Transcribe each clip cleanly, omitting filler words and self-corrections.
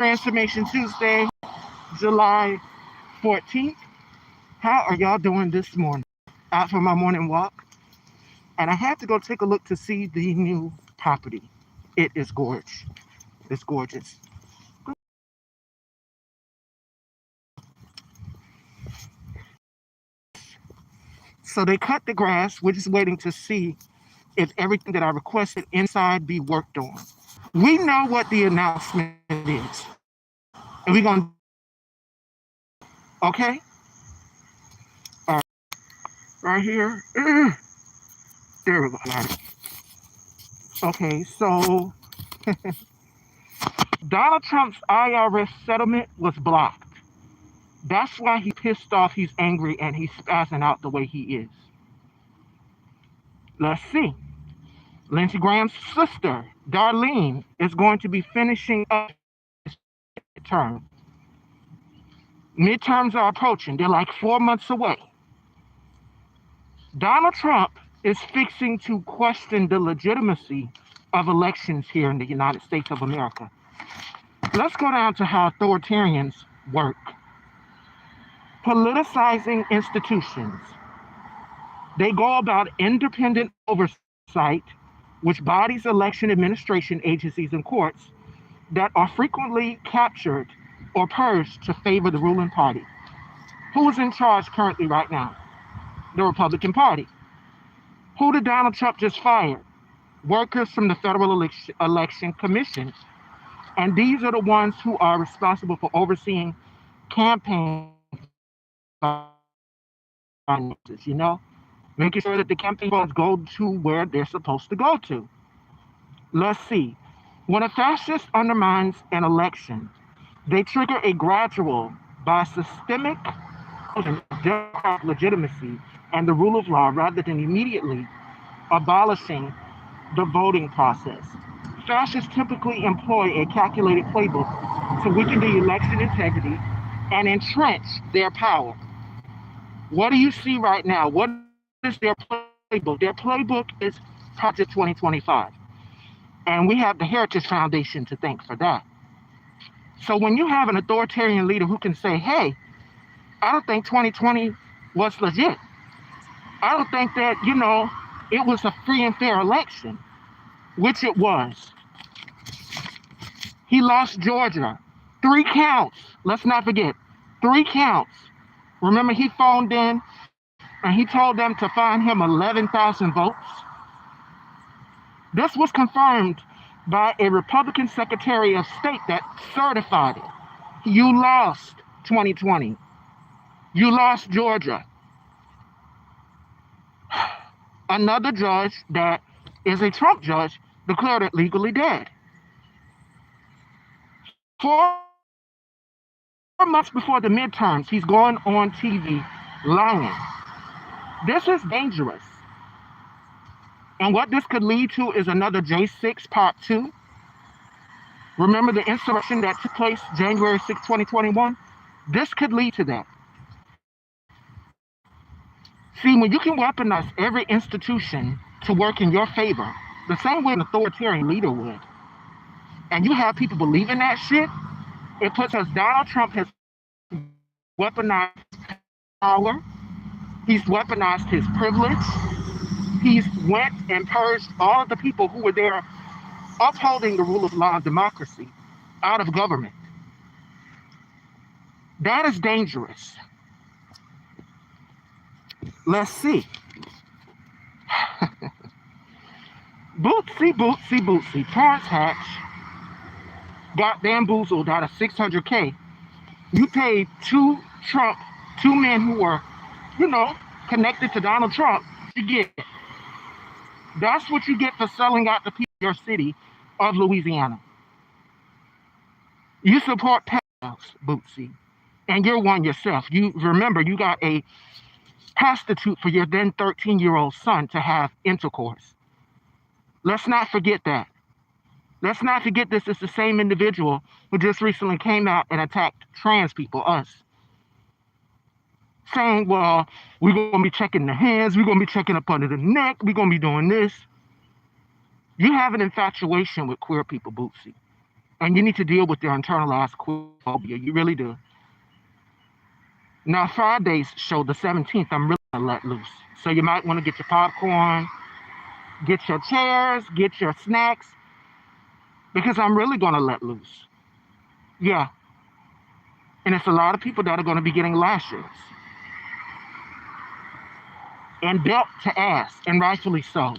Transformation Tuesday, July 14th. How are y'all doing this morning? Out for my morning walk, and I had to go take a look to see the new property. It is gorgeous. It's gorgeous. So they cut the grass. We're just waiting to see if everything that I requested inside be worked on. We know what the announcement is, and we're gonna, okay? All right, right here. There we go. Got it. Okay, so Donald Trump's IRS settlement was blocked. That's why he's pissed off, he's angry, and he's spazzing out the way he is. Let's see. Lindsey Graham's sister, Darlene, is going to be finishing up his term. Midterms are approaching. They're like 4 months away. Donald Trump is fixing to question the legitimacy of elections here in the United States of America. Let's go down to how authoritarians work. Politicizing institutions. They go about independent oversight, which bodies election administration agencies and courts that are frequently captured or purged to favor the ruling party. Who is in charge currently right now? The Republican Party. Who did Donald Trump just fire? Workers from the Federal Election Commission. And these are the ones who are responsible for overseeing campaign finances, making sure that the campaign funds go to where they're supposed to go to. Let's see. When a fascist undermines an election, they trigger a gradual by systemic democratic legitimacy and the rule of law rather than immediately abolishing the voting process. Fascists typically employ a calculated playbook to weaken the election integrity and entrench their power. What do you see right now? What is their playbook? Their playbook is Project 2025. And we have the Heritage Foundation to thank for that. So when you have an authoritarian leader who can say, hey, I don't think 2020 was legit. I don't think that, it was a free and fair election, which it was. He lost Georgia. 3 counts. Let's not forget. 3 counts. Remember, he phoned in and he told them to find him 11,000 votes. This was confirmed by a Republican Secretary of State that certified it. You lost 2020. You lost Georgia. Another judge that is a Trump judge declared it legally dead. 4 months before the midterms, he's going on TV lying. This is dangerous. And what this could lead to is another J6 Part 2. Remember the insurrection that took place January 6, 2021? This could lead to that. See, when you can weaponize every institution to work in your favor, the same way an authoritarian leader would, and you have people believing that shit, it puts us, Donald Trump has weaponized power. He's weaponized his privilege. He's went and purged all of the people who were there upholding the rule of law and democracy out of government. That is dangerous. Let's see. Bootsy. Terrence Hatch got bamboozled out of $600K. You paid two men who were, connected to Donald Trump to get it. That's what you get for selling out the people of your city of Louisiana. You support pedophiles, Bootsy, and you're one yourself. You remember you got a prostitute for your then 13-year-old son to have intercourse. Let's not forget that. Let's not forget this is the same individual who just recently came out and attacked trans people, us. Saying, well, we're going to be checking the hands, we're going to be checking up under the neck, we're going to be doing this. You have an infatuation with queer people, Bootsy. And you need to deal with your internalized queerphobia. You really do. Now, Friday's show, the 17th, I'm really going to let loose. So you might want to get your popcorn, get your chairs, get your snacks, because I'm really going to let loose. Yeah. And it's a lot of people that are going to be getting lashes and belt to ass, and rightfully so.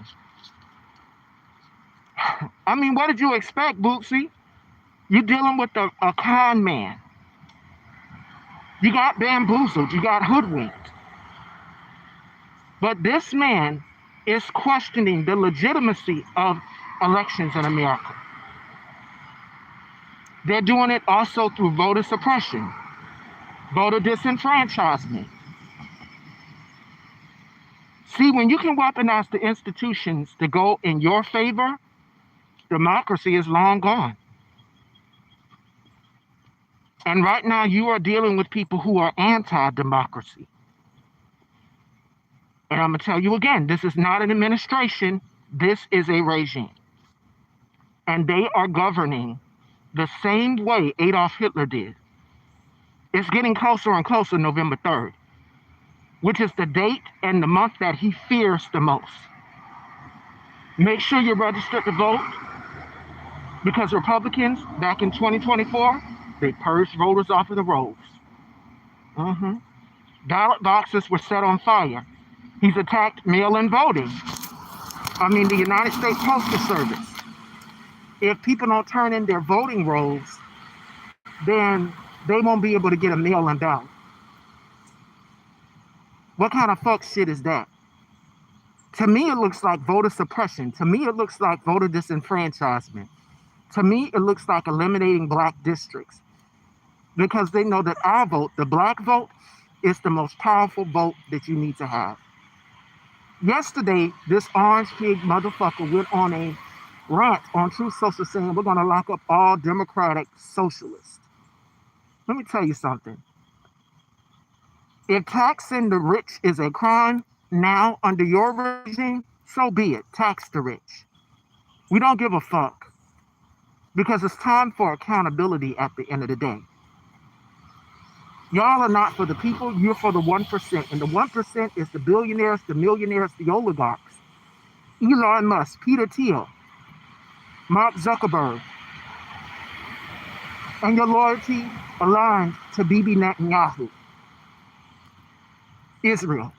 I mean, what did you expect, Bootsy? You're dealing with a con man. You got bamboozled. You got hoodwinked. But this man is questioning the legitimacy of elections in America. They're doing it also through voter suppression, voter disenfranchisement. See, when you can weaponize the institutions to go in your favor, democracy is long gone. And right now, you are dealing with people who are anti-democracy. And I'm going to tell you again, this is not an administration. This is a regime. And they are governing the same way Adolf Hitler did. It's getting closer and closer, November 3rd, which is the date and the month that he fears the most. Make sure you're registered to vote, because Republicans, back in 2024, they purged voters off of the rolls. Ballot boxes were set on fire. He's attacked mail-in voting. The United States Postal Service. If people don't turn in their voting rolls, then they won't be able to get a mail-in ballot. What kind of fuck shit is that? To me, it looks like voter suppression. To me, it looks like voter disenfranchisement. To me, it looks like eliminating black districts, because they know that our vote, the black vote, is the most powerful vote that you need to have. Yesterday, this orange pig motherfucker went on a rant on Truth Social saying we're going to lock up all Democratic socialists. Let me tell you something. If taxing the rich is a crime now under your regime, so be it. Tax the rich. We don't give a fuck, because it's time for accountability at the end of the day. Y'all are not for the people, you're for the 1%. And the 1% is the billionaires, the millionaires, the oligarchs. Elon Musk, Peter Thiel, Mark Zuckerberg. And your loyalty aligned to Bibi Netanyahu. Israel.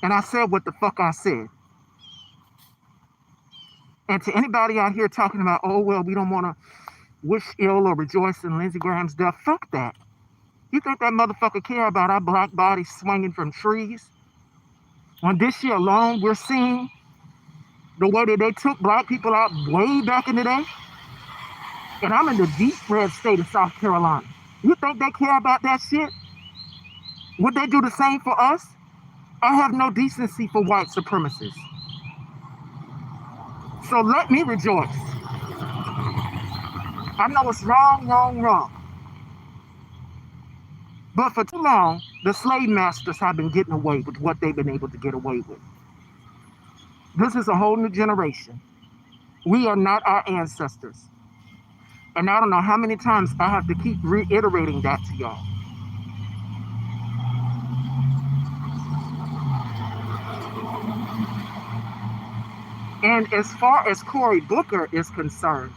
And I said what the fuck I said. And to anybody out here talking about, oh, well, we don't want to wish ill or rejoice in Lindsey Graham's death, fuck that. You think that motherfucker care about our black bodies swinging from trees? On this year alone, we're seeing the way that they took black people out way back in the day. And I'm in the deep red state of South Carolina. You think they care about that shit? Would they do the same for us? I have no decency for white supremacists. So let me rejoice. I know it's wrong. But for too long, the slave masters have been getting away with what they've been able to get away with. This is a whole new generation. We are not our ancestors. And I don't know how many times I have to keep reiterating that to y'all. And as far as Cory Booker is concerned,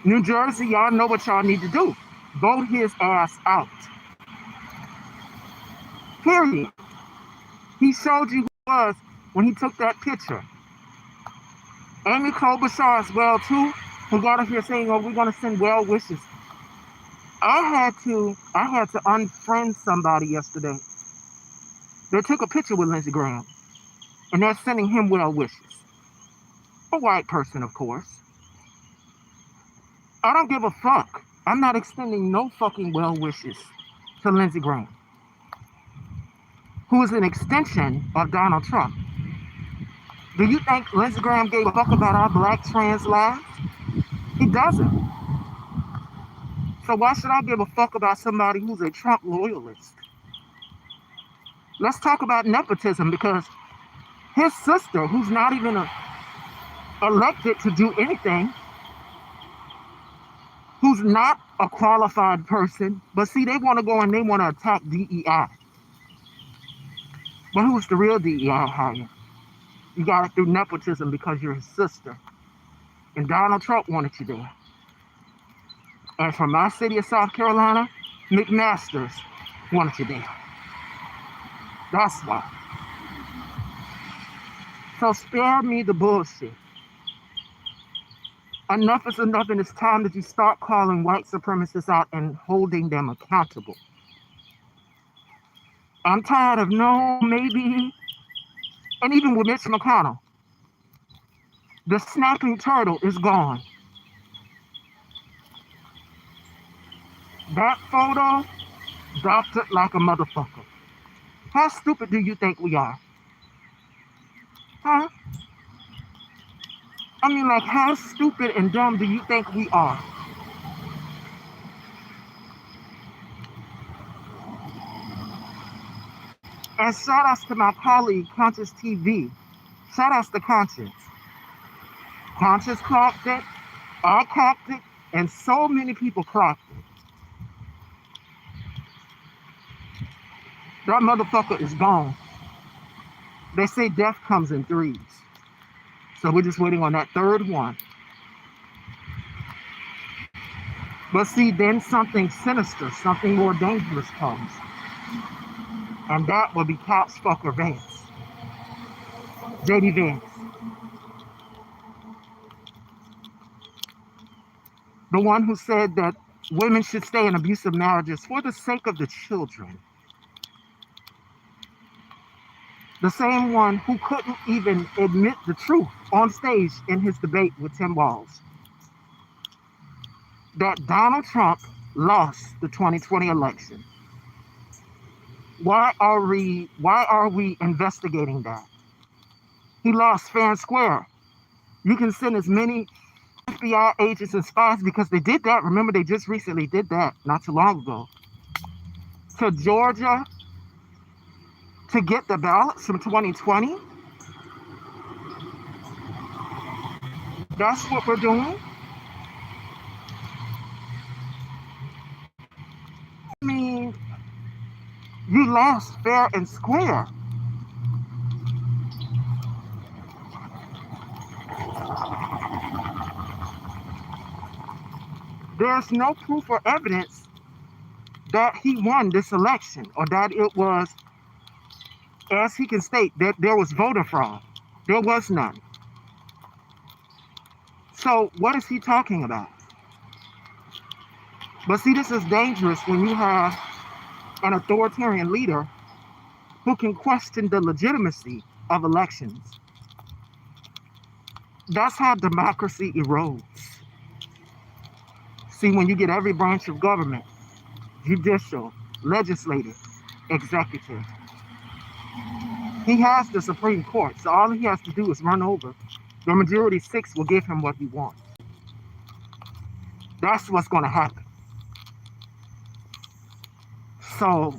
New Jersey, y'all know what y'all need to do. Vote his ass out. Period. He showed you who he was when he took that picture. Amy Klobuchar as well, too, who got up here saying, oh, we're going to send well wishes. I had to unfriend somebody yesterday. They took a picture with Lindsey Graham, and they're sending him well wishes. A white person, of course. I don't give a fuck. I'm not extending no fucking well wishes to Lindsey Graham, who is an extension of Donald Trump. Do you think Lindsey Graham gave a fuck about our black trans lives? He doesn't. So why should I give a fuck about somebody who's a Trump loyalist? Let's talk about nepotism, because his sister, who's not even elected to do anything, who's not a qualified person, but see, they want to go and they want to attack DEI. But who's the real DEI hire? You got it through nepotism because you're his sister. And Donald Trump wanted you there. And from my city of South Carolina, McMaster's wanted you there. That's why. So spare me the bullshit. Enough is enough, and it's time that you start calling white supremacists out and holding them accountable. I'm tired of no, maybe, and even with Mitch McConnell, the snapping turtle is gone. That photo dropped it like a motherfucker. How stupid do you think we are? Huh? I mean, like, how stupid and dumb do you think we are? And shout outs to my colleague, Conscious TV. Shout outs to Conscious. Conscious clocked it, I clocked it, and so many people clocked it. That motherfucker is gone. They say death comes in threes. So we're just waiting on that third one. But see, then something sinister, something more dangerous comes. And that will be Couch Fucker Vance. JD Vance. The one who said that women should stay in abusive marriages for the sake of the children. The same one who couldn't even admit the truth on stage in his debate with Tim Walz. That Donald Trump lost the 2020 election. Why are we investigating that? He lost fair and square. You can send as many FBI agents and spies, because they did that. Remember, they just recently did that not too long ago, to Georgia to get the ballots from 2020. That's what we're doing. I mean, you lost fair and square. There's no proof or evidence that he won this election, or that it was, as he can state, that there was voter fraud. There was none. So what is he talking about? But see, this is dangerous when you have an authoritarian leader who can question the legitimacy of elections. That's how democracy erodes. See, when you get every branch of government, judicial, legislative, executive, he has the Supreme Court, so all he has to do is run over. The majority 6 will give him what he wants. That's what's going to happen. So,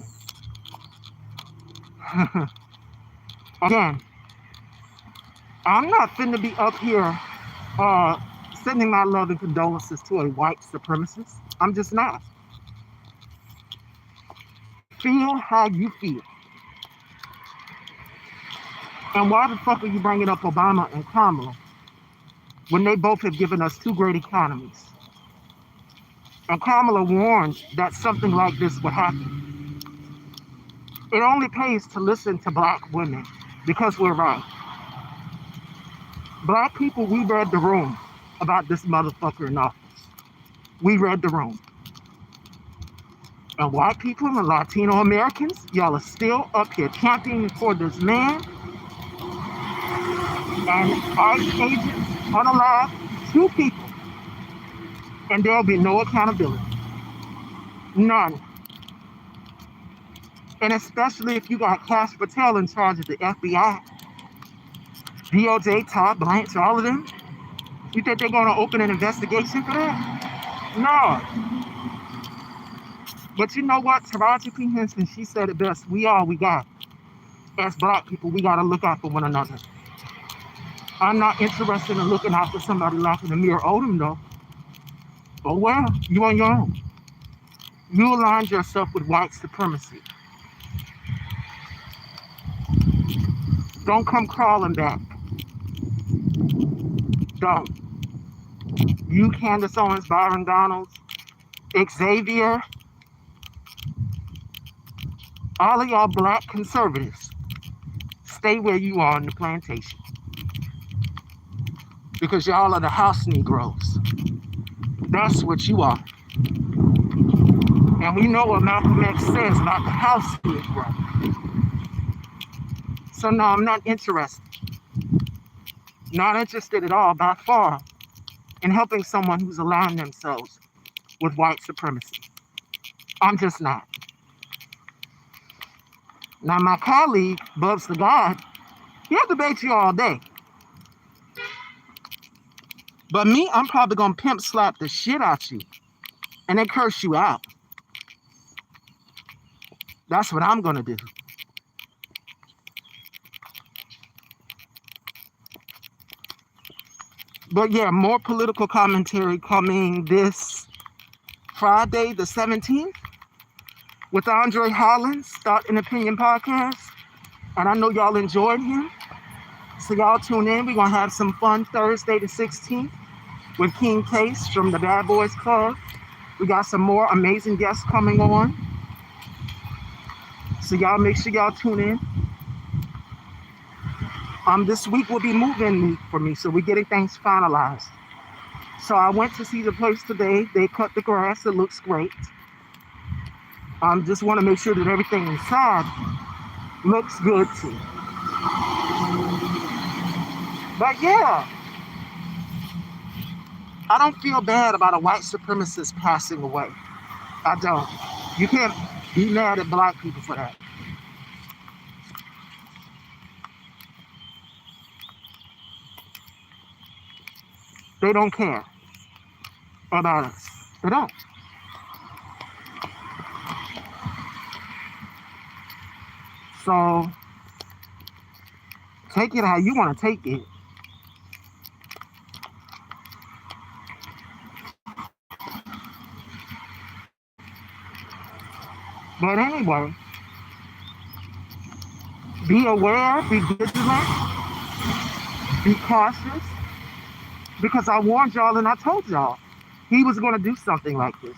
again, I'm not finna be up here sending my love and condolences to a white supremacist. I'm just not. Feel how you feel. And why the fuck are you bringing up Obama and Kamala when they both have given us 2 great economies? And Kamala warned that something like this would happen. It only pays to listen to black women, because we're right. Black people, we read the room about this motherfucker in office. We read the room. And white people and Latino Americans, y'all are still up here championing for this man. And ICE agents unalive 2 people. And there'll be no accountability. None. And especially if you got Cash Patel in charge of the FBI, DOJ, Todd Blanche, all of them. You think they're going to open an investigation for that? No. But you know what? Taraji P. Henson, she said it best. We all we got. As black people, we got to look out for one another. I'm not interested in looking after somebody lacking a mere Odom, though. Oh well, you on your own. You aligned yourself with white supremacy. Don't come crawling back. Don't. You, Candace Owens, Byron Donalds, Xavier, all of y'all black conservatives, stay where you are in the plantation. Because y'all are the house Negroes. That's what you are. And we know what Malcolm X says about the house Negro. So no, I'm not interested. Not interested at all, by far, in helping someone who's aligned themselves with white supremacy. I'm just not. Now, my colleague, Bubs the God, he'll debate you all day. But me, I'm probably going to pimp slap the shit out you and then curse you out. That's what I'm going to do. But yeah, more political commentary coming this Friday, the 17th, with Andre Hollins, Thought and Opinion Podcast. And I know y'all enjoyed him. So y'all tune in. We're going to have some fun Thursday, the 16th, with King Case from the Bad Boys Club. We got some more amazing guests coming on. So y'all make sure y'all tune in. This week will be moving week for me, so we're getting things finalized. So I went to see the place today. They cut the grass. It looks great. Just want to make sure that everything inside looks good too. But yeah, I don't feel bad about a white supremacist passing away. I don't. You can't be mad at black people for that. They don't care about us. They don't. So take it how you want to take it. But anyway, be aware, be vigilant, be cautious. Because I warned y'all and I told y'all he was going to do something like this.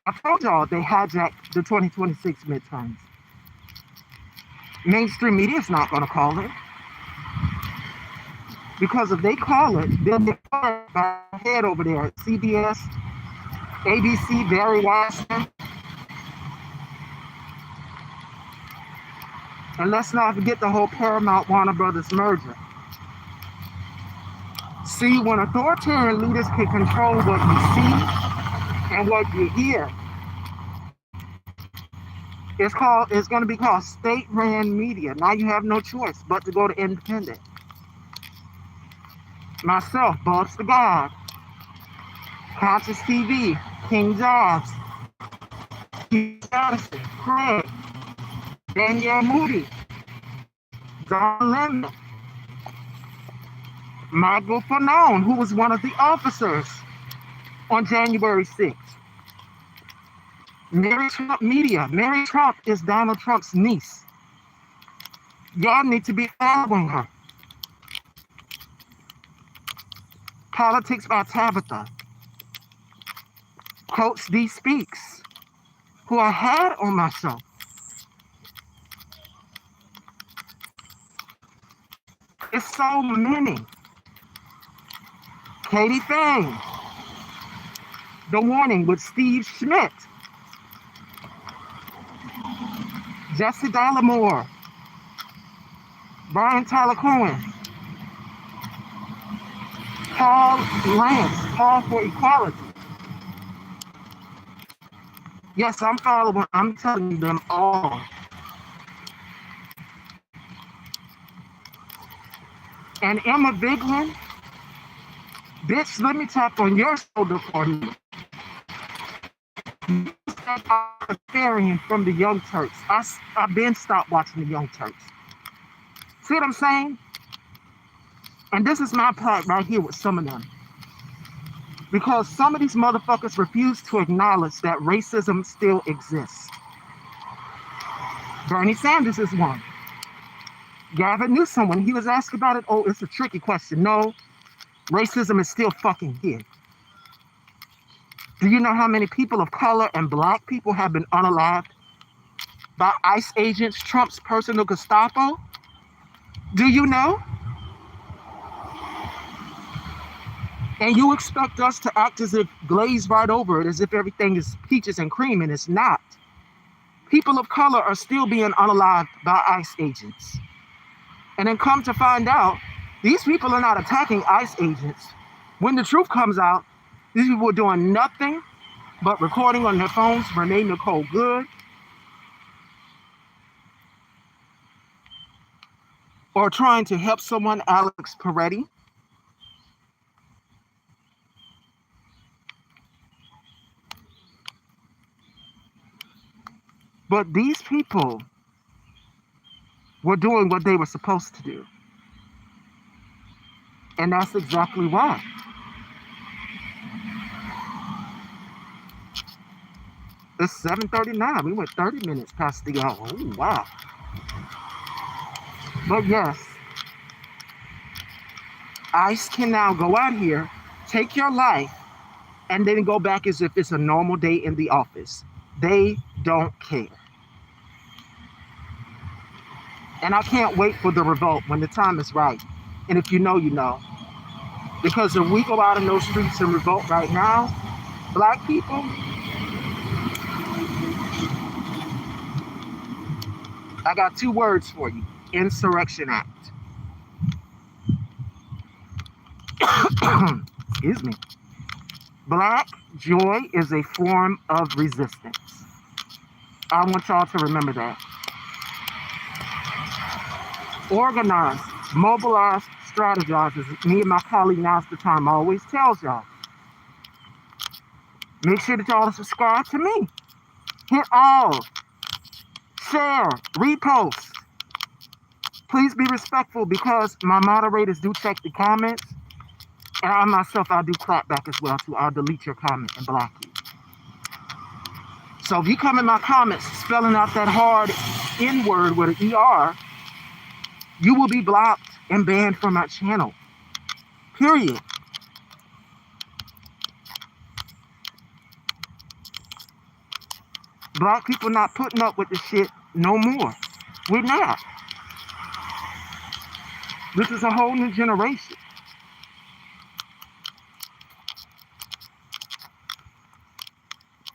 I told y'all they hijacked the 2026 midterms. Mainstream media is not going to call it. Because if they call it, they'll get fired by head over there at CBS, ABC, Barry Washington. And let's not forget the whole Paramount Warner Brothers merger. See, when authoritarian leaders can control what you see and what you hear, it's going to be called state-ran media. Now you have no choice but to go to independent. Myself, Bubs the God, Conscious TV, King Jobs, Keith Madison, Craig, Danielle Moody, Don Lemon, Michael Fanone, who was one of the officers on January 6th. Mary Trump Media. Mary Trump is Donald Trump's niece. Y'all need to be following her. Politics by Tabitha. Coach D Speaks, who I had on my show. It's so many. Katie Fang. The Warning with Steve Schmidt. Jesse Dollamore. Brian Tyler Cohen. Paul Lance, Paul for Equality. Yes, I'm following, I'm telling them all. And Emma Biglin, bitch, let me tap on your shoulder for me. You interfering from the Young Turks. I've been stopped watching the Young Turks. See what I'm saying? And this is my part right here with some of them. Because some of these motherfuckers refuse to acknowledge that racism still exists. Bernie Sanders is one. Gavin Newsom, when he was asked about it, oh, it's a tricky question. No, racism is still fucking here. Do you know how many people of color and black people have been unalived by ICE agents, Trump's personal Gestapo? Do you know? And you expect us to act as if glaze right over it, as if everything is peaches and cream, and it's not. People of color are still being unalived by ICE agents. And then come to find out, these people are not attacking ICE agents. When the truth comes out, these people are doing nothing but recording on their phones Renee Nicole Good, or trying to help someone, Alex Peretti. But these people were doing what they were supposed to do. And that's exactly why. It's 7:39. We went 30 minutes past the hour. Oh, wow. But yes, ICE can now go out here, take your life, and then go back as if it's a normal day in the office. They don't care. And I can't wait for the revolt when the time is right. And if you know, you know. Because if we go out in those streets and revolt right now, black people, I got 2 words for you. Insurrection Act. Excuse me. Black joy is a form of resistance. I want y'all to remember that. Organize, mobilize, strategize, as me and my colleague Master Time always tells y'all. Make sure that y'all subscribe to me. Hit all. Share. Repost. Please be respectful because my moderators do check the comments. And I myself, I do clap back as well too. I'll delete your comment and block you. So if you come in my comments spelling out that hard N word with an ER, you will be blocked and banned from my channel. Period. Black people not putting up with this shit no more. We're not. This is a whole new generation.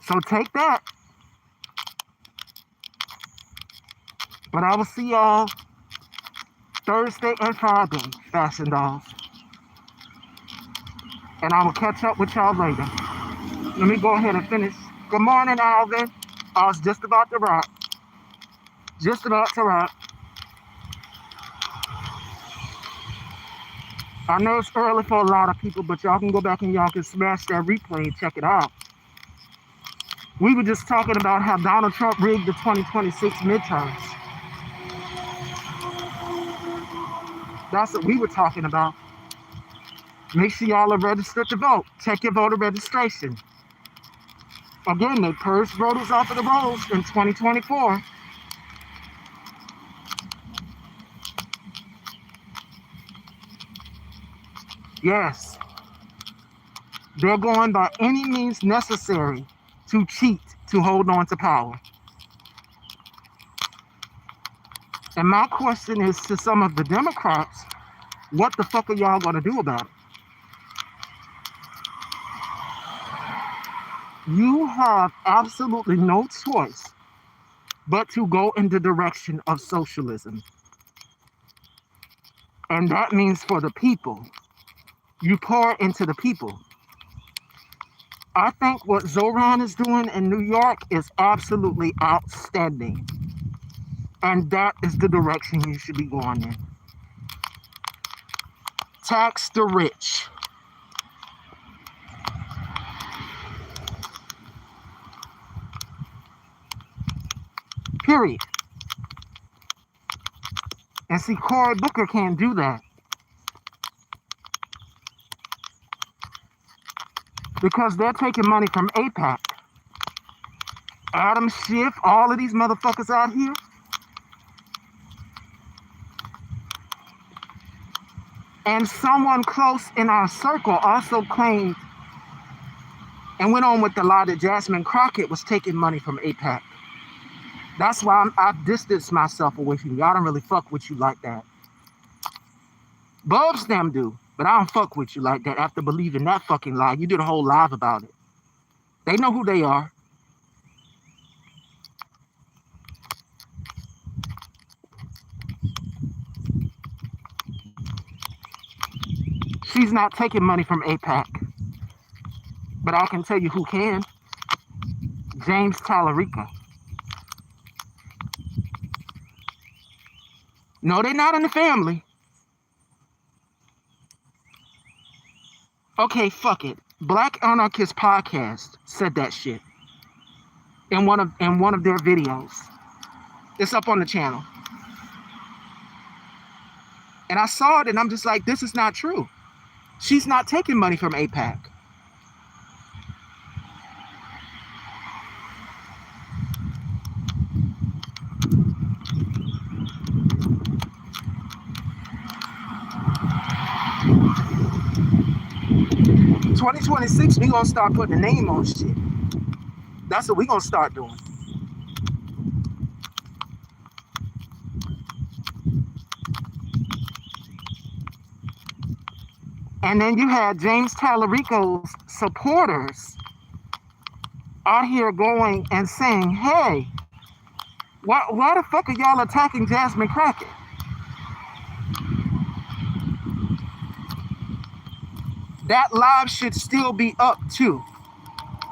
So take that. But I will see y'all Thursday and Friday, Fashion Dolls. And I will catch up with y'all later. Let me go ahead and finish. Good morning, Alvin. I was just about to rock. Just about to rock. I know it's early for a lot of people, but y'all can go back and y'all can smash that replay and check it out. We were just talking about how Donald Trump rigged the 2026 midterms. That's what we were talking about. Make sure y'all are registered to vote. Check your voter registration. Again, they purged voters off of the rolls in 2024. Yes. They're going by any means necessary to cheat, to hold on to power. And my question is to some of the Democrats, what the fuck are y'all going to do about it? You have absolutely no choice but to go in the direction of socialism. And that means for the people. You pour into the people. I think what Zoran is doing in New York is absolutely outstanding. And that is the direction you should be going in. Tax the rich. Period. And see, Cory Booker can't do that. because they're taking money from APAC. Adam Schiff, all of these motherfuckers out here. And someone close in our circle also claimed and went on with the lie that Jasmine Crockett was taking money from APAC. That's why I've distanced myself away from you. I don't really fuck with you like that. Bubs them do, but I don't fuck with you like that after believing that fucking lie. You did a whole live about it. They know who they are. She's not taking money from APAC. But I can tell you who can. James Tallarico. No, they're not in the family. Okay, fuck it. Black Anarchist Podcast said that shit in one of their videos. It's up on the channel. And I saw it and I'm just like, this is not true. She's not taking money from APAC. In 2026, we gonna start putting a name on shit. That's what we gonna start doing. And then you had James Tallarico's supporters out here going and saying, hey, why the fuck are y'all attacking Jasmine Crockett? That live should still be up too,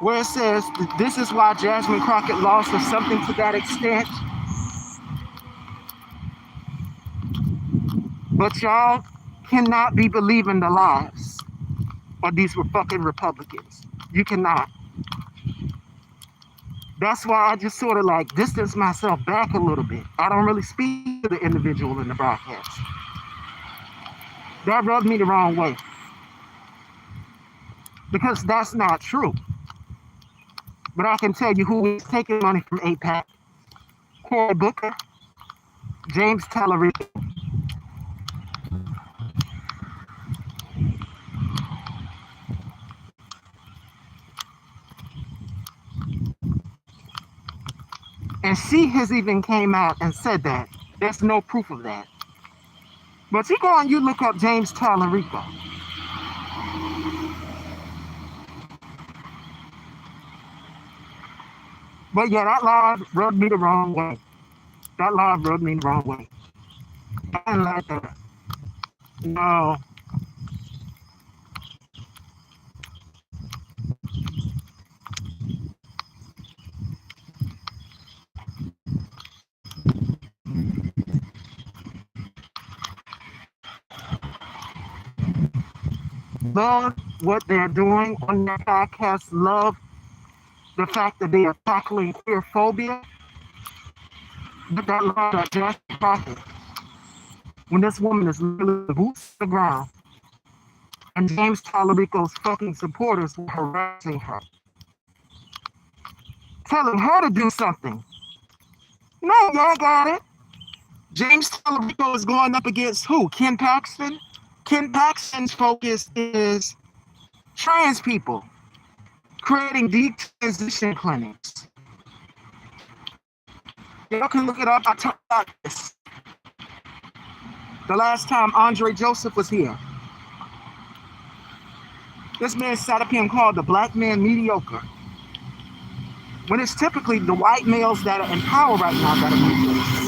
where it says, this is why Jasmine Crockett lost or something to that extent. But y'all cannot be believing the lies of these fucking Republicans. You cannot. That's why I just sort of like distance myself back a little bit. I don't really speak to the individual in the broadcast. That rubbed me the wrong way. Because that's not true. But I can tell you who is taking money from APAC. Cory Booker, James Tallarico. And she has even came out and said that. There's no proof of that. But you go and you look up James Tallarico. But yeah, that live rubbed me the wrong way. That live rubbed me the wrong way. I didn't like that. No. Love what they're doing on their podcast. Love the fact that they are tackling queer phobia. But that love that Jasmine Crockett, when this woman is literally boots to the ground, and James Tallarico's fucking supporters were harassing her, telling her to do something. No, y'all got it. James Tallarico is going up against who? Ken Paxton? Ken Paxton's focus is trans people, creating detransition clinics. Y'all can look it up. I talked about this the last time Andre Joseph was here. This man sat up here and called the black man mediocre, when it's typically the white males that are in power right now that are mediocre.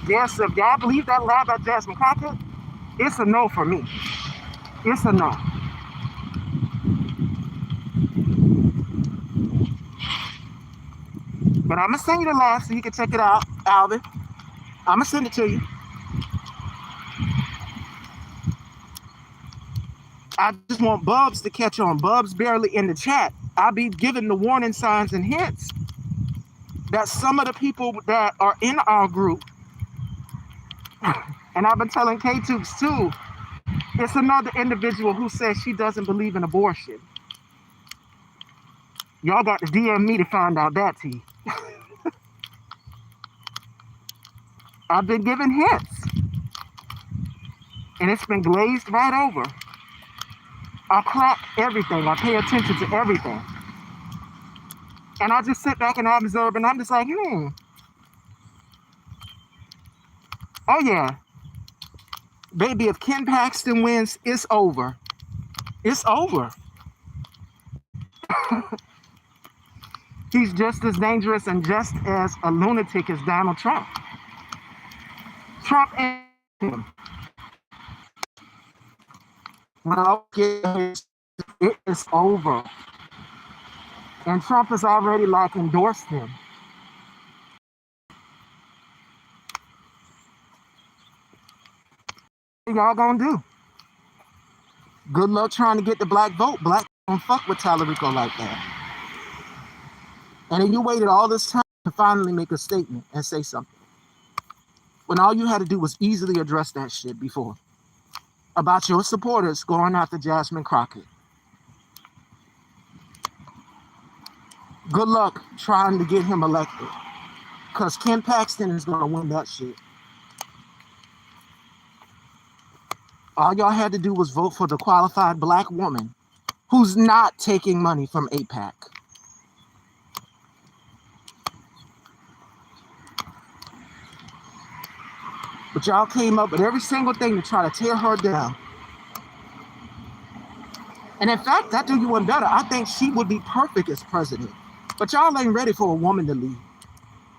Yes, if y'all believe that lie about Jasmine Crockett, it's a no for me. It's a no. But I'm going to send you the live so you can check it out, Alvin. I'm going to send it to you. I just want Bubs to catch on. Bubs barely in the chat. I'll be giving the warning signs and hints that some of the people that are in our group, and I've been telling K-Tubes too, it's another individual who says she doesn't believe in abortion. Y'all got to DM me to find out that tea. I've been giving hints, and it's been glazed right over. I clock everything. I pay attention to everything. And I just sit back and I observe, and I'm just like, oh yeah. Baby, if Ken Paxton wins, it's over. It's over. He's just as dangerous and just as a lunatic as Donald Trump. Trump and him. Well, it is over. And Trump has already like endorsed him. What y'all gonna do? Good luck trying to get the black vote. Black don't fuck with Tallarico like that. And then you waited all this time to finally make a statement and say something, when all you had to do was easily address that shit before about your supporters going after Jasmine Crockett. Good luck trying to get him elected, because Ken Paxton is going to win that shit. All y'all had to do was vote for the qualified black woman who's not taking money from AIPAC. But y'all came up with every single thing to try to tear her down. And in fact, that do you one better. I think she would be perfect as president. But y'all ain't ready for a woman to lead.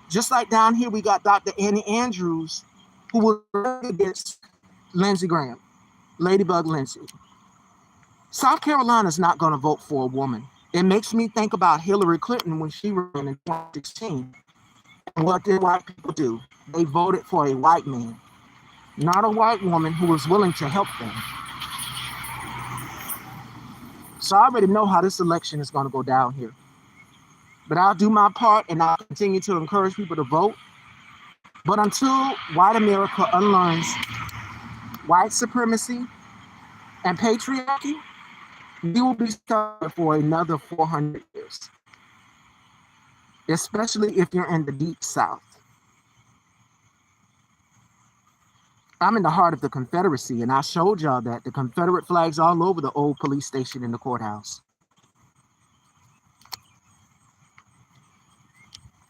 Just like down here, we got Dr. Annie Andrews, who was against Lindsey Graham, Ladybug Lindsey. South Carolina's not going to vote for a woman. It makes me think about Hillary Clinton when she ran in 2016. And what did white people do? They voted for a white man, not a white woman who was willing to help them. So I already know how this election is going to go down here. But I'll do my part, and I'll continue to encourage people to vote. But until white America unlearns white supremacy and patriarchy, we will be stuck for another 400 years, especially if you're in the deep South. I'm in the heart of the Confederacy, and I showed y'all that the Confederate flags all over the old police station in the courthouse.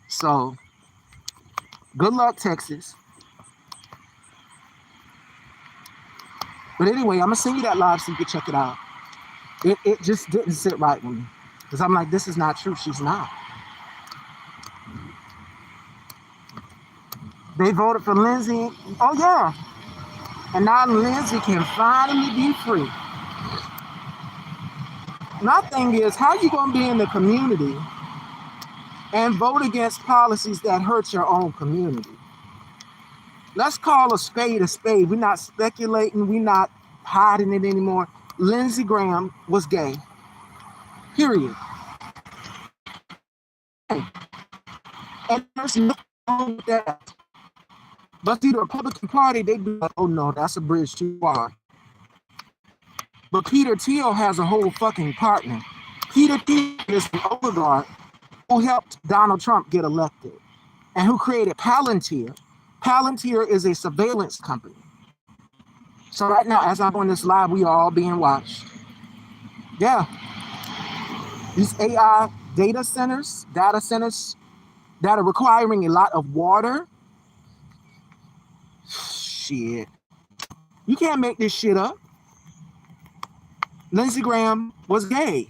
So, good luck, Texas. But anyway, I'm going to send you that live so you can check it out. It just didn't sit right with me. Because I'm like, this is not true. She's not. They voted for Lindsey. Oh, yeah. And now Lindsey can finally be free. My thing is, how you going to be in the community and vote against policies that hurt your own community? Let's call a spade a spade. We're not speculating. We're not hiding it anymore. Lindsey Graham was gay. Period. And there's nothing wrong with that. But see, the Republican Party, they be like, oh no, that's a bridge too far. But Peter Thiel has a whole fucking partner. Peter Thiel is an oligarch who helped Donald Trump get elected and who created Palantir. Palantir is a surveillance company. So right now, as I'm on this live, we are all being watched. Yeah. These AI data centers that are requiring a lot of water. Shit. You can't make this shit up. Lindsey Graham was gay.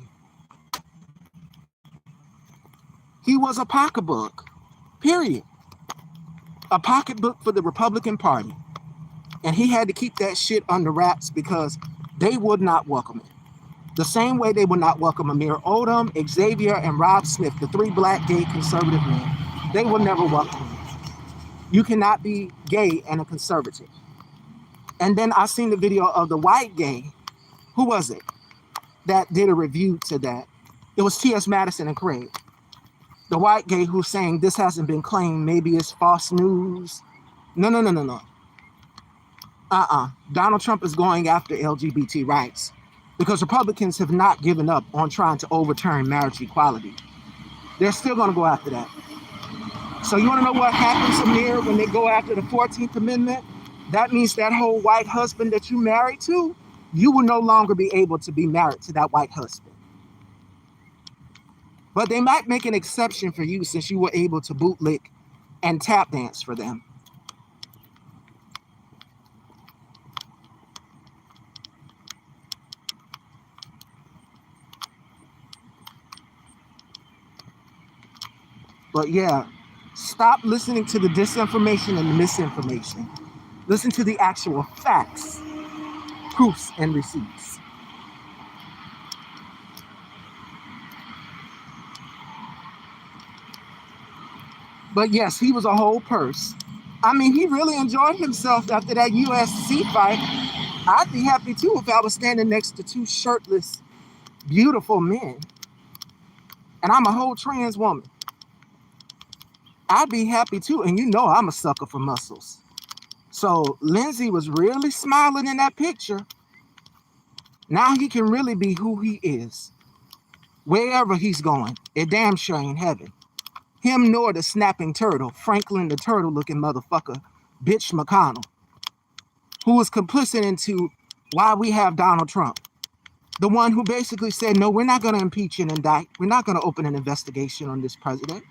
He was a pocketbook. Period. A pocketbook for the Republican Party. And he had to keep that shit under wraps because they would not welcome it. The same way they would not welcome Amir Odom, Xavier, and Rob Smith, the three black gay conservative men. They will never welcome it. You cannot be gay and a conservative. And then I seen the video of the white gay Who was it that did a review to that? It was T.S. Madison and Craig. The white gay who's saying this hasn't been claimed, maybe it's false news. No. Donald Trump is going after LGBT rights because Republicans have not given up on trying to overturn marriage equality. They're still going to go after that. So you want to know what happens, Amir, when they go after the 14th Amendment? That means that whole white husband that you married to, you will no longer be able to be married to that white husband. But they might make an exception for you since you were able to bootlick and tap dance for them. But yeah, stop listening to the disinformation and the misinformation. Listen to the actual facts, proofs, and receipts. But yes, he was a whole purse. I mean, he really enjoyed himself after that USC fight. I'd be happy too if I was standing next to two shirtless, beautiful men. And I'm a whole trans woman. I'd be happy too. And you know I'm a sucker for muscles. So Lindsay was really smiling in that picture. Now he can really be who he is. Wherever he's going, it damn sure ain't heaven. Him nor the snapping turtle, Franklin the turtle looking motherfucker, bitch McConnell, who was complicit into why we have Donald Trump. The one who basically said, no, we're not going to impeach and indict. We're not going to open an investigation on this president.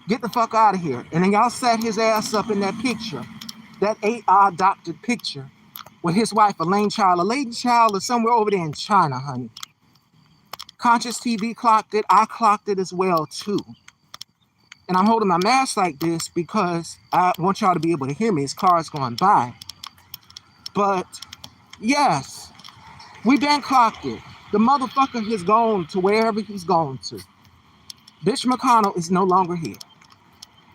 Get the fuck out of here. And then y'all sat his ass up in that picture, that AI doctored picture with his wife, Elaine Child. Elaine Child is somewhere over there in China, honey. Conscious TV clocked it. I clocked it as well, too. And I'm holding my mask like this because I want y'all to be able to hear me as cars going by. But, yes, we been clocked it. The motherfucker has gone to wherever he's gone to. Bitch McConnell is no longer here.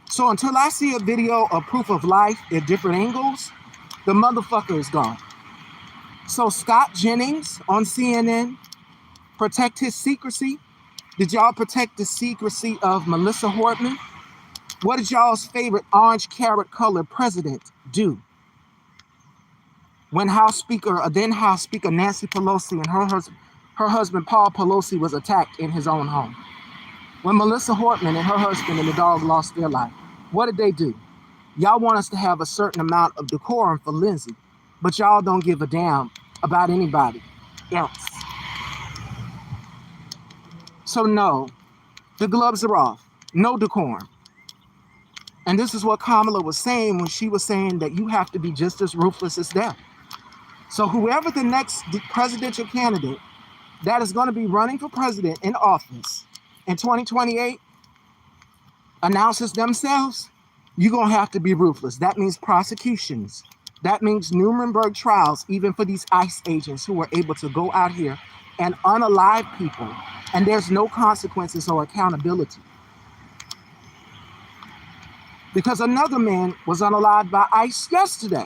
So until I see a video of proof of life at different angles, the motherfucker is gone. So Scott Jennings on CNN, protect his secrecy. Did y'all protect the secrecy of Melissa Hortman? What did y'all's favorite orange carrot colored president do when then House Speaker Nancy Pelosi and her husband Paul Pelosi was attacked in his own home? When Melissa Hortman and her husband and the dog lost their life, what did they do? Y'all want us to have a certain amount of decorum for Lindsay, but y'all don't give a damn about anybody else. So no, the gloves are off. No decorum. And this is what Kamala was saying when she was saying that you have to be just as ruthless as them. So whoever the next presidential candidate that is going to be running for president in office in 2028 announces themselves, you're going to have to be ruthless. That means prosecutions. That means Nuremberg trials, even for these ICE agents who were able to go out here and unalive people, and there's no consequences or accountability. Because another man was unalived by ICE yesterday.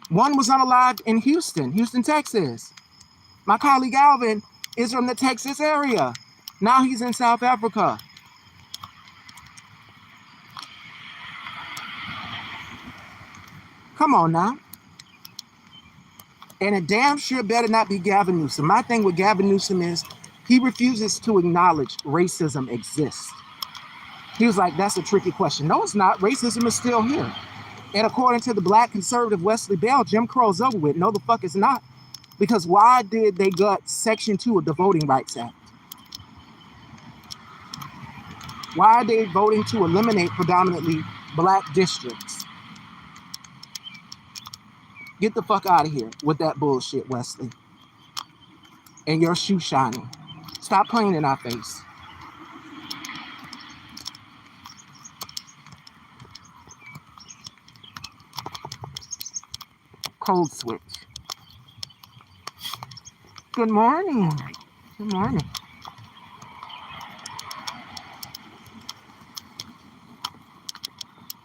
One was unalived in Houston, Texas. My colleague Alvin is from the Texas area. Now he's in South Africa. Come on now. And it damn sure better not be Gavin Newsom. My thing with Gavin Newsom is he refuses to acknowledge racism exists. He was like, that's a tricky question. No, it's not. Racism is still here. And according to the black conservative Wesley Bell, Jim Crow's over with. No, the fuck it's not. Because why did they gut Section 2 of the Voting Rights Act? Why are they voting to eliminate predominantly black districts? Get the fuck out of here with that bullshit, Wesley. And your shoe shining. Stop playing in our face. Code switch. Good morning. Good morning.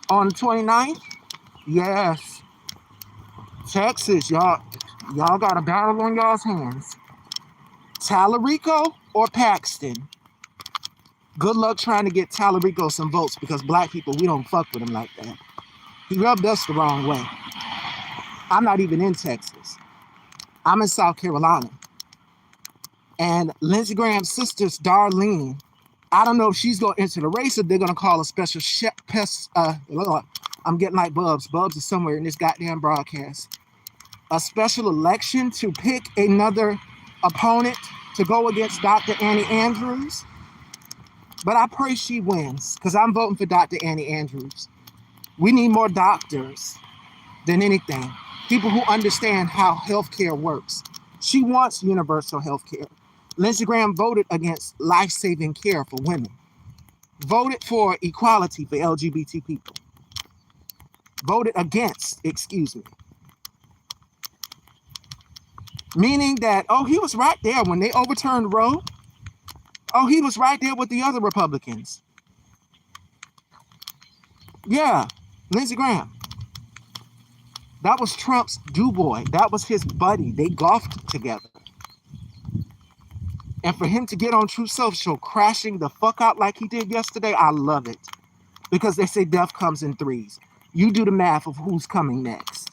On the 29th? Yes. Texas, y'all got a battle on y'all's hands. Tallarico or Paxton? Good luck trying to get Tallarico some votes because black people, we don't fuck with him like that. He rubbed us the wrong way. I'm not even in Texas. I'm in South Carolina. And Lindsey Graham's sister's Darlene, I don't know if she's going to enter the race or they're going to call a special I'm getting like Bubs. Bubs is somewhere in this goddamn broadcast. A special election to pick another opponent to go against Dr. Annie Andrews. But I pray she wins because I'm voting for Dr. Annie Andrews. We need more doctors than anything. People who understand how healthcare works. She wants universal healthcare. Lindsey Graham voted against life-saving care for women. Voted for equality for LGBT people. Voted against, excuse me. Meaning that, oh, he was right there when they overturned Roe. Oh, he was right there with the other Republicans. Yeah, Lindsey Graham. That was Trump's do-boy. That was his buddy. They golfed together. And for him to get on True Social crashing the fuck out like he did yesterday, I love it. Because they say death comes in threes. You do the math of who's coming next.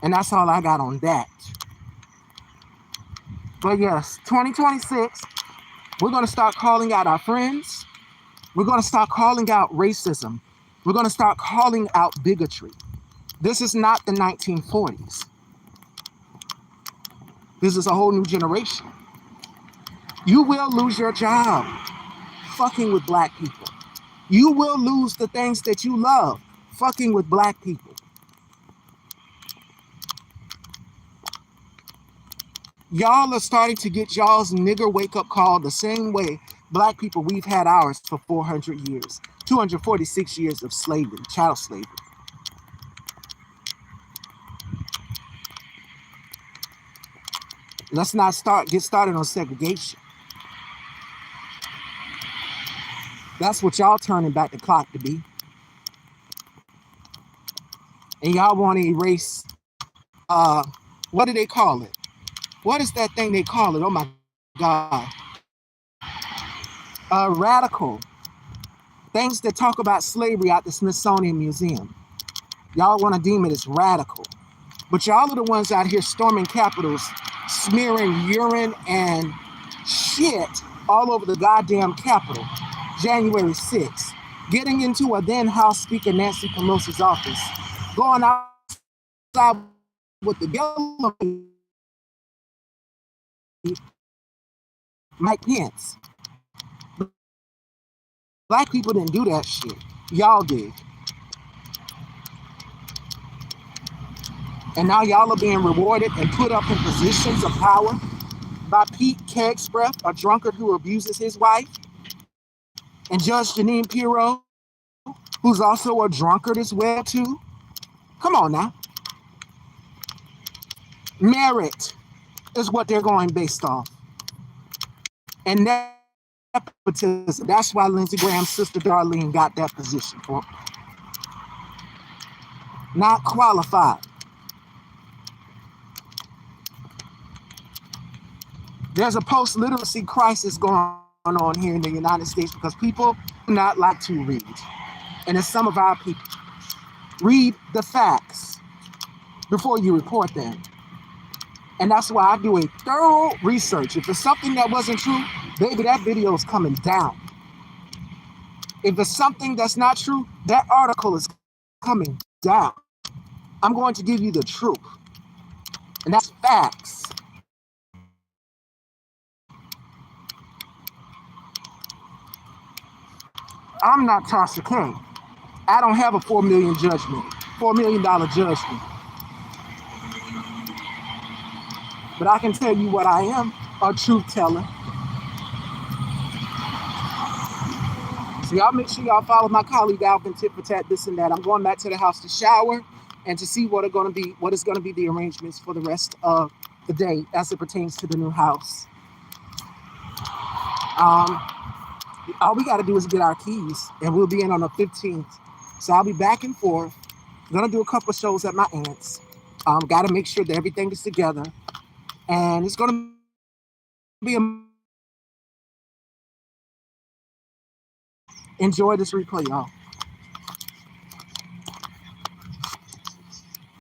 And that's all I got on that. But yes, 2026, we're going to start calling out our friends. We're going to start calling out racism. We're going to start calling out bigotry. This is not the 1940s. This is a whole new generation. You will lose your job fucking with black people. You will lose the things that you love fucking with black people. Y'all are starting to get y'all's nigger wake-up call the same way black people, we've had ours for 400 years. 246 years of slavery, child slavery. Let's not get started on segregation. That's what y'all turning back the clock to be. And y'all want to erase, what do they call it? What is that thing they call it? Oh my God. Radical. Things that talk about slavery at the Smithsonian Museum. Y'all want to deem it as radical. But y'all are the ones out here storming capitals, smearing urine and shit all over the goddamn Capitol. January 6th. Getting into a then House Speaker Nancy Pelosi's office. Going outside with the yellow Mike Pence. Black people didn't do that shit. Y'all did. And now y'all are being rewarded and put up in positions of power by Pete Kegsbreath, a drunkard who abuses his wife, and Judge Jeanine Pirro, who's also a drunkard as well too. Come on now. Merit is what they're going based off. And nepotism. That's why Lindsey Graham's sister Darlene got that position for. Not qualified. There's a post-literacy crisis going on here in the United States because people do not like to read. And it's some of our people. Read the facts before you report them. And that's why I do a thorough research. If it's something that wasn't true, baby, that video is coming down. If it's something that's not true, that article is coming down. I'm going to give you the truth. And that's facts. I'm not Tasha K. I don't have a $4 million judgment. But I can tell you what I am, a truth teller. So y'all make sure y'all follow my colleague Alvin Tit for Tat, this and that. I'm going back to the house to shower and to see what is going to be the arrangements for the rest of the day as it pertains to the new house. All we got to do is get our keys, and we'll be in on the 15th. So I'll be back and forth Gonna do a couple of shows at my aunt's. Got to make sure that everything is together, and it's gonna be a enjoy this replay, y'all.